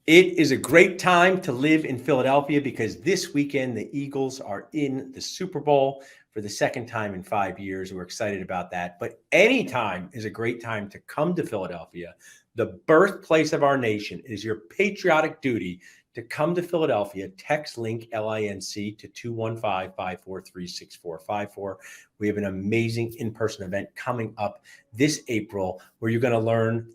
It is a great time to live in Philadelphia because this weekend the Eagles are in the Super Bowl for the second time in 5 years. We're excited about that. But any time is a great time to come to Philadelphia, the birthplace of our nation. It is your patriotic duty to come to Philadelphia. Text link LINC to 215-543-6454. We have an amazing in-person event coming up this April where you're going to learn,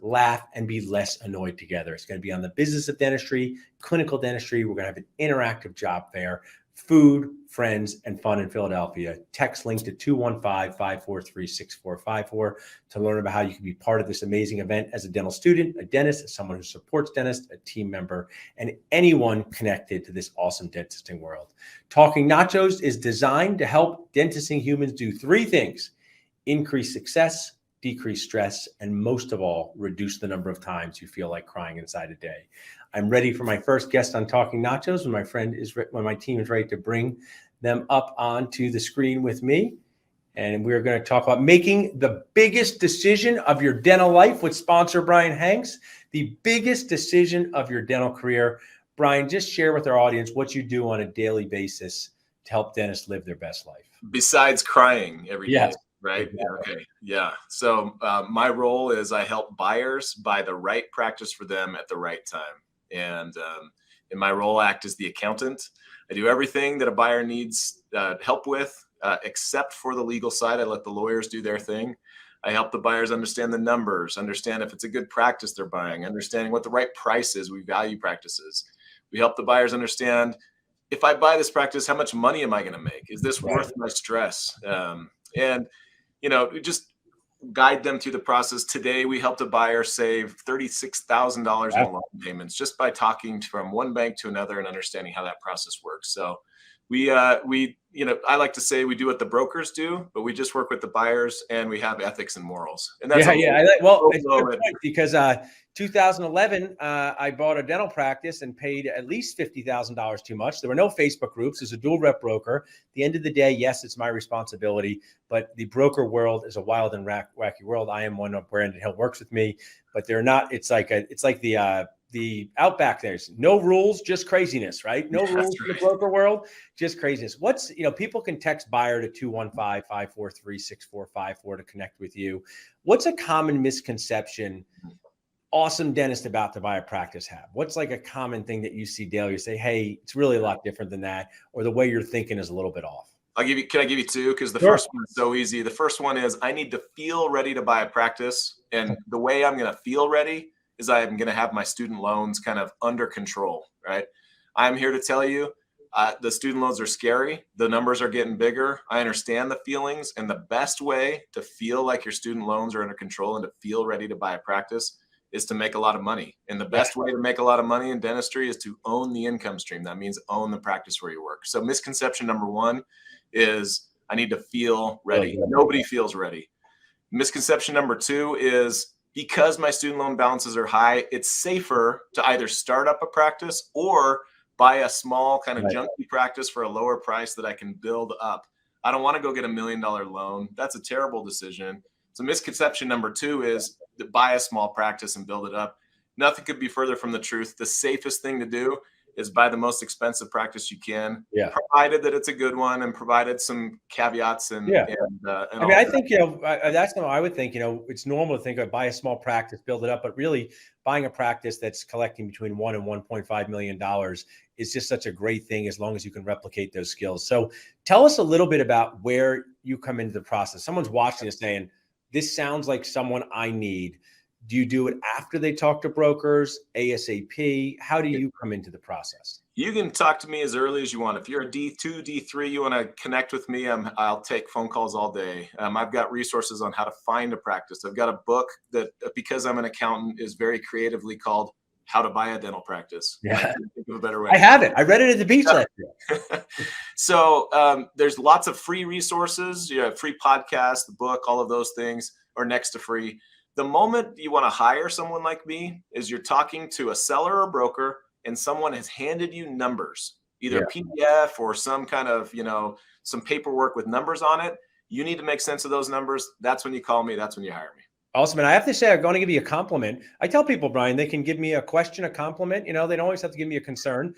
laugh, and be less annoyed together. It's going to be on the business of dentistry, clinical dentistry. We're going to have an interactive job fair, food, friends, and fun in Philadelphia. Text link to 215-543-6454 to learn about how you can be part of this amazing event as a dental student, a dentist, someone who supports dentists, a team member, and anyone connected to this awesome dentisting world. Talking Nachos is designed to help dentisting humans do three things: increase success, decrease stress, and most of all, reduce the number of times you feel like crying inside a day. I'm ready for my first guest on Talking Nachos when my team is ready to bring them up onto the screen with me. And we're going to talk about making the biggest decision of your dental life with sponsor Brian Hanks, the biggest decision of your dental career. Brian, just share with our audience what you do on a daily basis to help dentists live their best life. Besides crying every day. Yes. Right? Exactly. Okay. Yeah. So my role is I help buyers buy the right practice for them at the right time. And in my role, I act as the accountant. I do everything that a buyer needs help with, except for the legal side. I let the lawyers do their thing. I help the buyers understand the numbers, understand if it's a good practice they're buying, understanding what the right price is. We value practices. We help the buyers understand, if I buy this practice, how much money am I going to make? Is this worth my stress? And we just guide them through the process. Today, we helped a buyer save $36,000 in loan payments just by talking from one bank to another and understanding how that process works. So I like to say we do what the brokers do, but we just work with the buyers and we have ethics and morals. And that's it's a good point because 2011, I bought a dental practice and paid at least $50,000 too much. There were no Facebook groups. There's a dual rep broker. At the end of the day, yes, it's my responsibility, but the broker world is a wild and wacky world. I am one of Brandon Hill works with me, but they're not. It's like the Outback. There's no rules, just craziness, right? No rules in the broker world, just craziness. People can text buyer to 215-543-6454 to connect with you. What's a common misconception awesome dentist about to buy a practice have? What's like a common thing that you see daily? You say, hey, it's really a lot different than that, or the way you're thinking is a little bit off. Can I give you two? Because the first one is so easy. The first one is I need to feel ready to buy a practice. And the way I'm going to feel ready is I'm going to have my student loans kind of under control, right? I'm here to tell you the student loans are scary. The numbers are getting bigger. I understand the feelings. And the best way to feel like your student loans are under control and to feel ready to buy a practice is to make a lot of money. And the best way to make a lot of money in dentistry is to own the income stream. That means own the practice where you work. So misconception number one is I need to feel ready. Nobody feels ready. Misconception number two is because my student loan balances are high, it's safer to either start up a practice or buy a small kind of junky practice for a lower price that I can build up. I don't want to go get $1 million loan. That's a terrible decision. So misconception number two is to buy a small practice and build it up. Nothing could be further from the truth. The safest thing to do is buy the most expensive practice you can, provided that it's a good one and provided some caveats. I think, that's what I would think. It's normal to think of buy a small practice, build it up, but really buying a practice that's collecting between $1 and $1.5 million is just such a great thing as long as you can replicate those skills. So tell us a little bit about where you come into the process. Someone's watching this saying, this sounds like someone I need. Do you do it after they talk to brokers, ASAP? How do you come into the process? You can talk to me as early as you want. If you're a D2, D3, you want to connect with me, I'll take phone calls all day. I've got resources on how to find a practice. I've got a book that, because I'm an accountant, is very creatively called How to Buy a Dental Practice. Yeah. I can't think of a better way. I have it. I read it at the beach last year. So there's lots of free resources, free podcasts, the book, all of those things are next to free. The moment you want to hire someone like me is you're talking to a seller or broker and someone has handed you numbers, either a PDF or some kind of, some paperwork with numbers on it. You need to make sense of those numbers. That's when you call me. That's when you hire me. Awesome. And I have to say, I'm going to give you a compliment. I tell people, Brian, they can give me a question, a compliment. You know, they don't always have to give me a concern.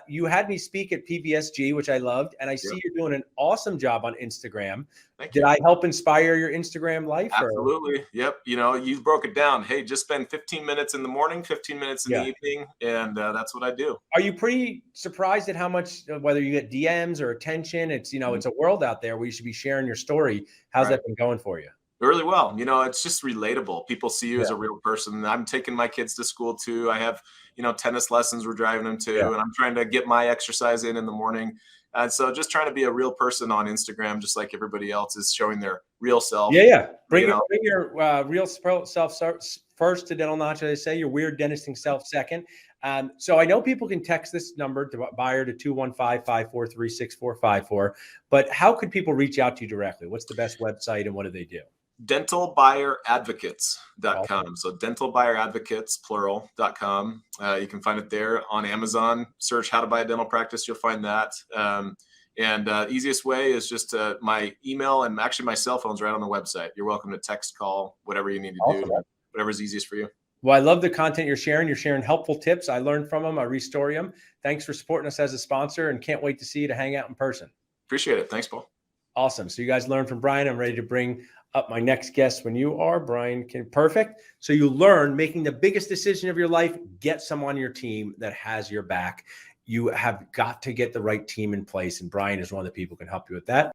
You had me speak at PBSG, which I loved, and I see you're doing an awesome job on Instagram. Thank Did you. I help inspire your Instagram life? Absolutely. Yep. You know, you broke it down. Hey, just spend 15 minutes in the morning, 15 minutes in the evening, and that's what I do. Are you pretty surprised at how much, whether you get DMs or attention? It's, you know, it's a world out there where you should be sharing your story. How's that been going for you? Really well. You know, it's just relatable. People see you as a real person. I'm taking my kids to school too. I have, you know, tennis lessons we're driving them to, and I'm trying to get my exercise in the morning. And so just trying to be a real person on Instagram, just like everybody else is showing their real self. Bring your real self first to Dental Nacho. They say your weird dentisting self second. So I know people can text this number to buyer to 215-543-6454, but how could people reach out to you directly? What's the best website and what do they do? dentalbuyeradvocates.com. So dentalbuyeradvocates, plural.com. You can find it there on Amazon. Search how to buy a dental practice. You'll find that. And easiest way is just my email, and actually my cell phone's right on the website. You're welcome to text, call, whatever you need to do, whatever's easiest for you. Well, I love the content you're sharing. You're sharing helpful tips. I learned from them. I restory them. Thanks for supporting us as a sponsor, and can't wait to see you to hang out in person. Appreciate it. Thanks, Paul. Awesome. So you guys learned from Brian. I'm ready to bring up my next guest when you are. Brian, perfect. So you learn making the biggest decision of your life, get someone on your team that has your back. You have got to get the right team in place, and Brian is one of the people who can help you with that.